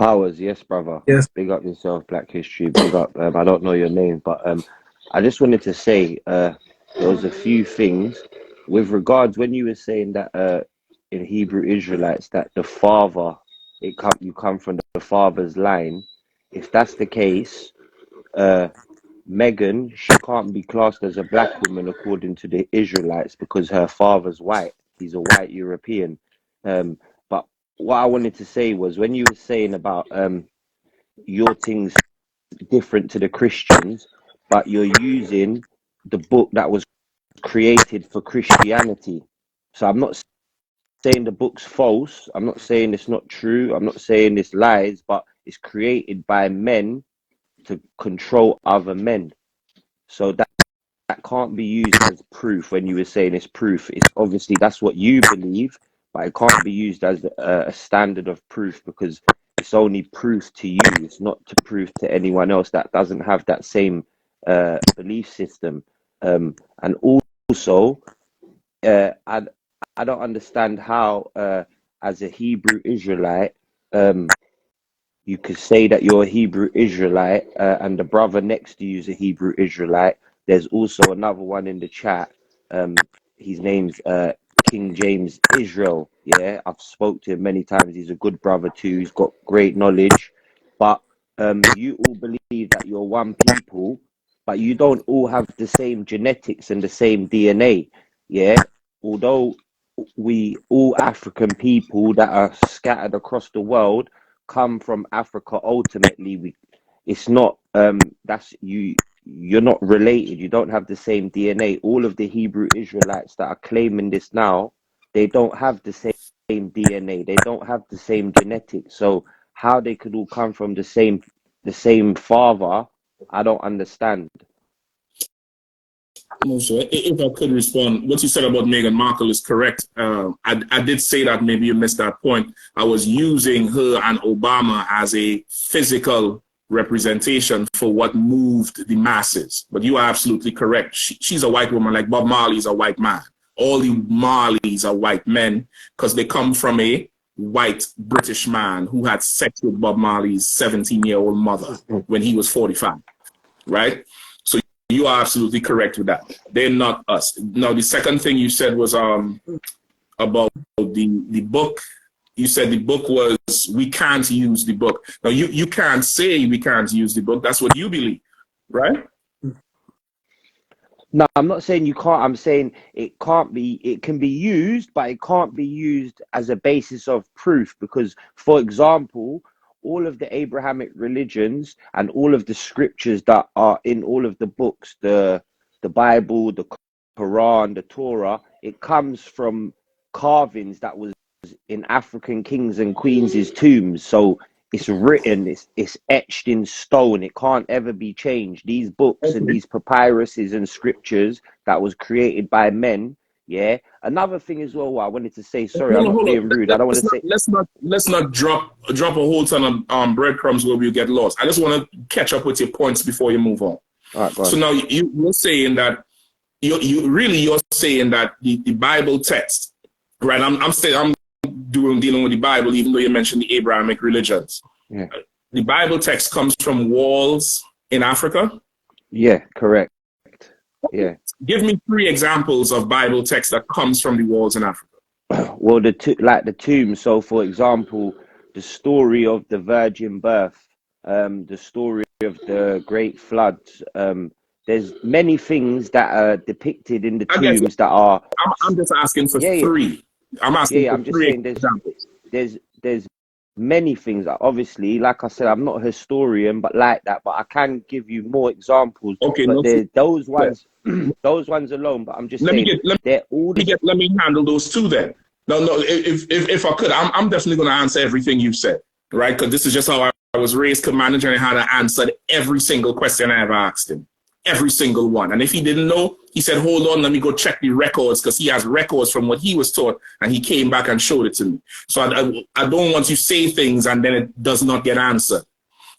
Powers, yes, brother. Yes. Big up yourself, Black History. Big up. I don't know your name, but I just wanted to say there was a few things with regards when you were saying that in Hebrew Israelites that the father you come from the father's line. If that's the case, Megan, she can't be classed as a black woman according to the Israelites because her father's white. He's a white European. But what I wanted to say was when you were saying about your things different to the Christians, but you're using the book that was created for Christianity. So I'm not saying the book's false. I'm not saying it's not true. I'm not saying it's lies, but it's created by men to control other men. So that can't be used as proof when you were saying it's proof. It's obviously that's what you believe, but it can't be used as a standard of proof because it's only proof to you. It's not to prove to anyone else that doesn't have that same belief system. And also, I don't understand how, as a Hebrew Israelite, you could say that you're a Hebrew Israelite and the brother next to you is a Hebrew Israelite. There's also another one in the chat. His name's King James Israel. Yeah, I've spoke to him many times. He's a good brother too. He's got great knowledge. But you all believe that you're one people, but you don't all have the same genetics and the same DNA. Yeah, although we all African people that are scattered across the world come from Africa. Ultimately, it's not that's you're not related. You don't have the same DNA. All of the Hebrew Israelites that are claiming this now, they don't have the same DNA. They don't have the same genetics. So how they could all come from the same father, I don't understand. So if I could respond, what you said about Meghan Markle is correct. I did say that, maybe you missed that point. I was using her and Obama as a physical representation for what moved the masses. But you are absolutely correct. She's a white woman, like Bob Marley's a white man. All the Marleys are white men because they come from a white British man who had sex with Bob Marley's 17-year-old mother when he was 45, right? So you are absolutely correct with that. They're not us. Now, the second thing you said was about the book. You said the book was, we can't use the book. Now, you can't say we can't use the book. That's what you believe, right? No, I'm not saying you can't. I'm saying it can't be. It can be used, but it can't be used as a basis of proof. Because, for example, all of the Abrahamic religions and all of the scriptures that are in all of the books, the Bible, the Quran, the Torah, it comes from carvings that was in African kings and queens' tombs. So it's written, it's etched in stone. It can't ever be changed. These books and these papyruses and scriptures that was created by men. Yeah. Another thing as well, what I wanted to say, sorry, I'm not being rude. I don't want to say. Let's not drop a whole ton of breadcrumbs where we get lost. I just want to catch up with your points before you move on. All right, go on. So now you're saying that you're saying that the Bible text, right? I'm dealing with the Bible, even though you mentioned the Abrahamic religions. Yeah. The Bible text comes from walls in Africa? Yeah, correct. Yeah. Give me 3 examples of Bible text that comes from the walls in Africa. Well, the tomb. So, for example, the story of the virgin birth, the story of the great floods. There's many things that are depicted in the tombs that are. I'm just asking for 3. I'm asking for I'm just 3 saying examples. There's many things. Obviously, like I said, I'm not a historian, but like that. But I can give you more examples. Okay, but those ones, those ones alone. But I'm just saying let me handle those 2 then. No, if I could, I'm definitely going to answer everything you said, right? Because this is just how I was raised, commander, and how to answer every single question I ever asked him. Every single one. And if he didn't know, he said, hold on, let me go check the records, because he has records from what he was taught, and he came back and showed it to me. So I don't want to say things and then it does not get answered.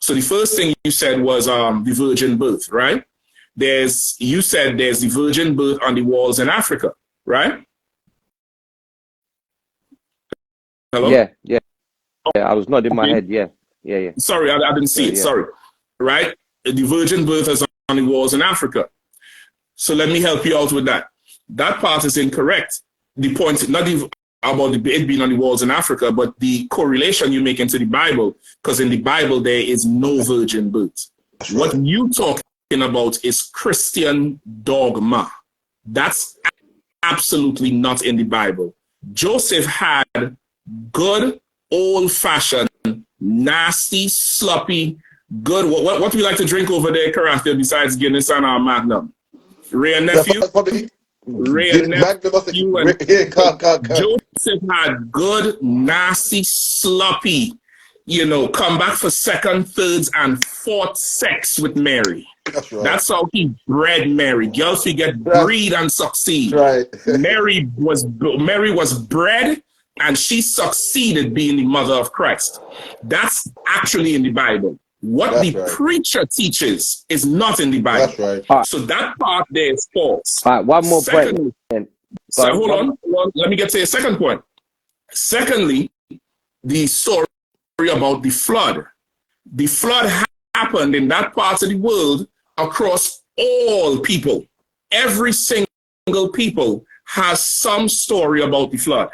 So the first thing you said was the virgin birth, right? You said there's the virgin birth on the walls in Africa, right? Hello? Yeah. I was nodding my head, yeah. Yeah. Sorry, I didn't see it. Yeah. Sorry. Right? The virgin birth is on the walls in Africa. So let me help you out with that. That part is incorrect. The point, not even about it being on the walls in Africa, but the correlation you make into the Bible, because in the Bible there is no virgin birth. What you talking about is Christian dogma. That's absolutely not in the Bible. Joseph had good, old-fashioned, nasty, sloppy, good. What do you like to drink over there, Karathia, besides Guinness and our Magnum? Ray and nephew? Ray and nephew and Joseph had good, nasty, sloppy, come back for second, thirds, and fourth sex with Mary. That's how he bred Mary. Girls we get breed and succeed. Mary was bred and she succeeded being the mother of Christ. That's actually in the Bible. What the preacher teaches is not in the Bible. So that part there is false. All right, one more point. Hold on. Let me get to a second point. Secondly, the story about the flood. The flood happened in that part of the world across all people. Every single people has some story about the flood.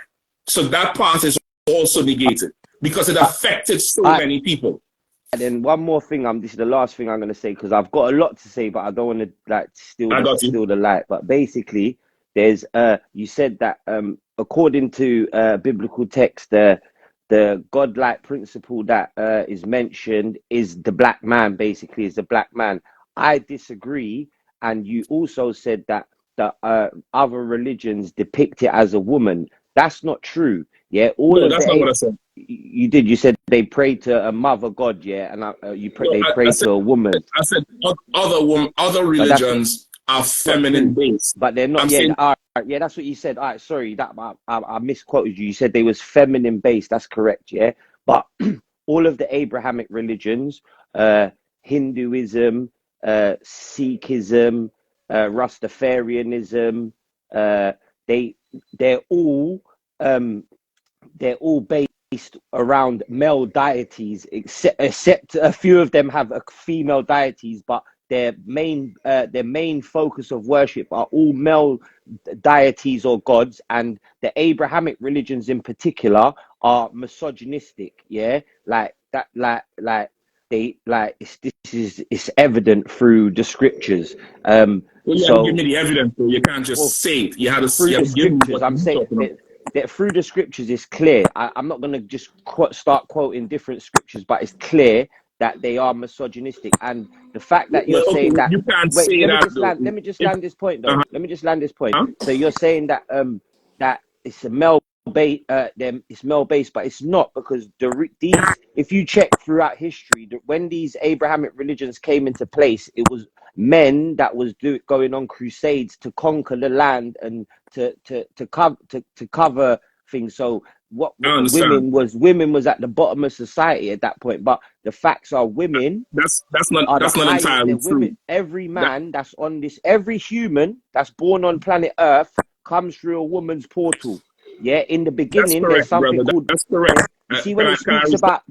So that part is also negated because it affected so many people. And then one more thing, this is the last thing I'm going to say, because I've got a lot to say, but I don't want to steal the light. But basically, there's you said that according to biblical text, the godlike principle that is mentioned is the black man. Basically, is the black man. I disagree, and you also said that the other religions depict it as a woman. That's not true. Yeah, that's not what I said. You did. You said they pray to a mother god, yeah, and they pray to a woman. I said other religions are feminine based, but they're not. Yeah, that's what you said. All right, sorry, that I misquoted you. You said they was feminine based. That's correct, yeah. But all of the Abrahamic religions, Hinduism, Sikhism, Rastafarianism, they're all based around male deities, except a few of them have female deities, but their main focus of worship are all male deities or gods, and the Abrahamic religions in particular are misogynistic. Yeah, it's evident through the scriptures. Well, you have to give me the evidence, though. You can't just say it. You have to give me what I'm saying that through the scriptures is clear. I'm not going to just start quoting different scriptures, but it's clear that they are misogynistic. And the fact that you're saying that you can't say that. Let me just land this point, though. Let me just land this point. So you're saying that that it's a male base, it's male based, but it's not, because if you check throughout history, when these Abrahamic religions came into place, it was men that was going on crusades to conquer the land and to cover things. So women was at the bottom of society at that point. But the facts are women. That's not entirely true. Every man that's on this, every human that's born on planet Earth comes through a woman's portal. Yeah, in the beginning, there's something called. That's correct. You see, when it speaks about.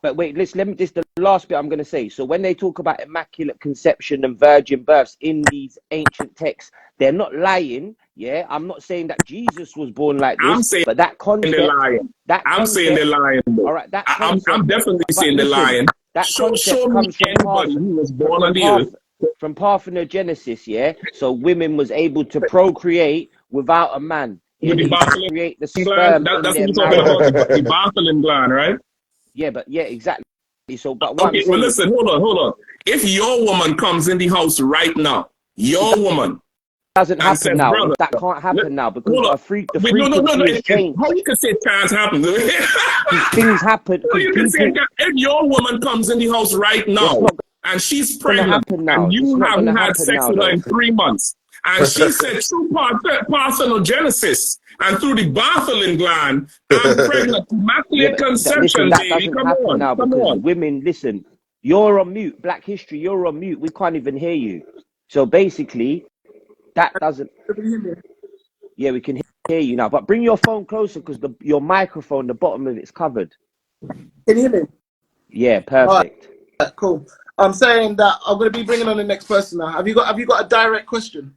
But wait, this is the last bit I'm going to say. So when they talk about immaculate conception and virgin births in these ancient texts, they're not lying. Yeah, I'm not saying that Jesus was born like this, but that concept. They're lying. I'm saying they're lying. All right, I'm definitely saying they're lying. That concept comes from anybody who was born on the earth. From parthenogenesis, yeah. So women was able to procreate without a man. With the create the sperm. That's what you're talking about. The Bartholin gland, right? Yeah, exactly. So, but listen, hold on. If your woman comes in the house right now, doesn't happen now. Brother, that can't happen now because the frequency has changed. How you can say it can't happen? Things happen. If your woman comes in the house right now and she's pregnant and you haven't had sex with her in 3 months, and she said through parthenogenesis and through the Bartholin gland, I'm pregnant, immaculate conception, baby. Come on. Women, listen, you're on mute. Black History, you're on mute. We can't even hear you. So basically, that doesn't. Yeah, we can hear you now. But bring your phone closer because your microphone, the bottom of it's covered. Can you hear me? Yeah, All right, perfect. cool. I'm saying that I'm going to be bringing on the next person now. Have you got a direct question?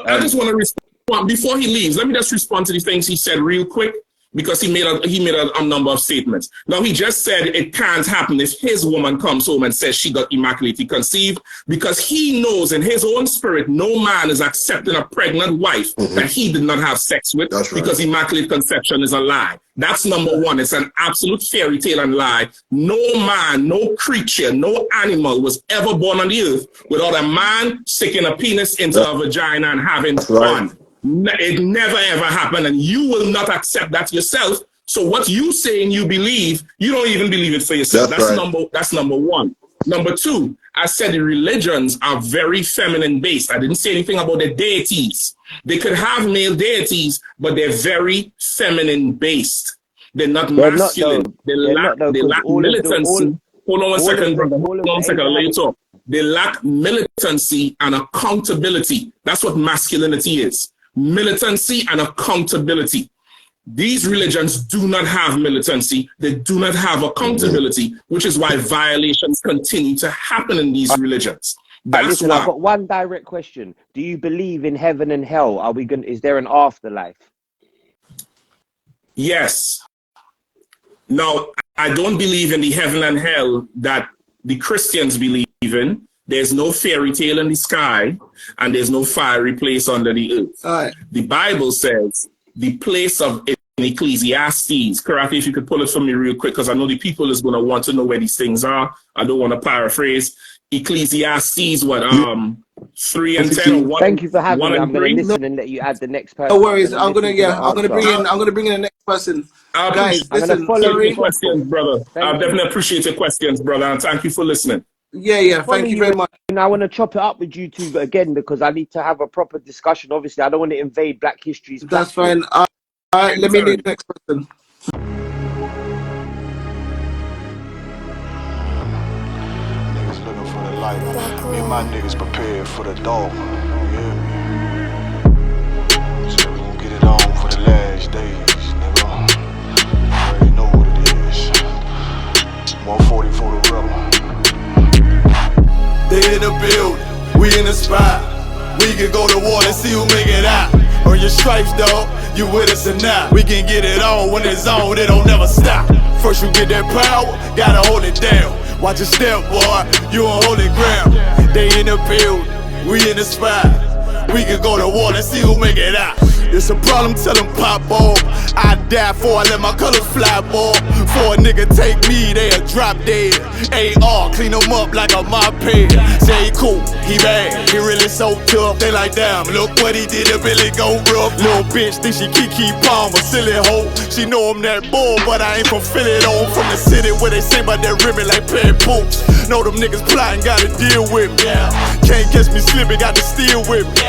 I just want to respond before he leaves. Let me just respond to the things he said real quick, because he made a number of statements. Now, he just said it can't happen if his woman comes home and says she got immaculately conceived, because he knows in his own spirit no man is accepting a pregnant wife that he did not have sex with, because immaculate conception is a lie. That's number one. It's an absolute fairy tale and lie. No man, no creature, no animal was ever born on the earth without a man sticking a penis into a vagina and having fun. It never ever happened, and you will not accept that yourself. So what you saying you believe, you don't even believe it for yourself. That's number one. Number two, I said the religions are very feminine based. I didn't say anything about the deities. They could have male deities, but they're very feminine based. They're not masculine. They lack militancy. Hold on one second, brother. Hold on one second. I'll let you talk. They lack militancy and accountability. That's what masculinity is. Militancy and accountability. These religions do not have militancy. They do not have accountability, which is why violations continue to happen in these religions. That's why. I've got one direct question. Do you believe in heaven and hell? Is there an afterlife? Yes. Now, I don't believe in the heaven and hell that the Christians believe in. There's no fairy tale in the sky, and there's no fiery place under the earth. All right. The Bible says the place of Ecclesiastes. Karafi, if you could pull it for me real quick, because I know the people is going to want to know where these things are. I don't want to paraphrase. Ecclesiastes, 3 and 10 or 1. Thank you for having me. I'm going to listen and let you add the next person. No worries. I'm gonna bring in the next person. Guys, listen. Sorry. Questions, brother. I definitely appreciate your questions, brother, and thank you for listening. Yeah. Thank you very much. And I want to chop it up with you two again, because I need to have a proper discussion. Obviously, I don't want to invade Black History's platform. That's fine. All right, let me do the next person. Niggas looking for the light. Me and my niggas prepared for the dog. Yeah. So we gon' get it on for the last days, nigga. You already know what it is. 140 for the rebel. They in the building, we in the spot. We can go to war and see who make it out. Earn your stripes, dog, you with us or not. We can get it on when it's on, it don't never stop. First you get that power, gotta hold it down. Watch your step, boy, you on holy ground. They in the building, we in the spot. We can go to war and see who make it out. It's a problem, tell them pop off. I die for I let my colors fly, boy. For a nigga take me, they'll drop dead. AR, clean them up like a mop head. Say he cool, he bad, he really so tough. They like, damn, look what he did, it really gon' rough. Little bitch think she Kiki Palmer, silly hoe. She know I'm that bull, but I ain't from Philly though. From the city where they say about that ribbon like Perry Poops. Know them niggas plotting, gotta deal with me. Can't catch me slipping, got to steal with me.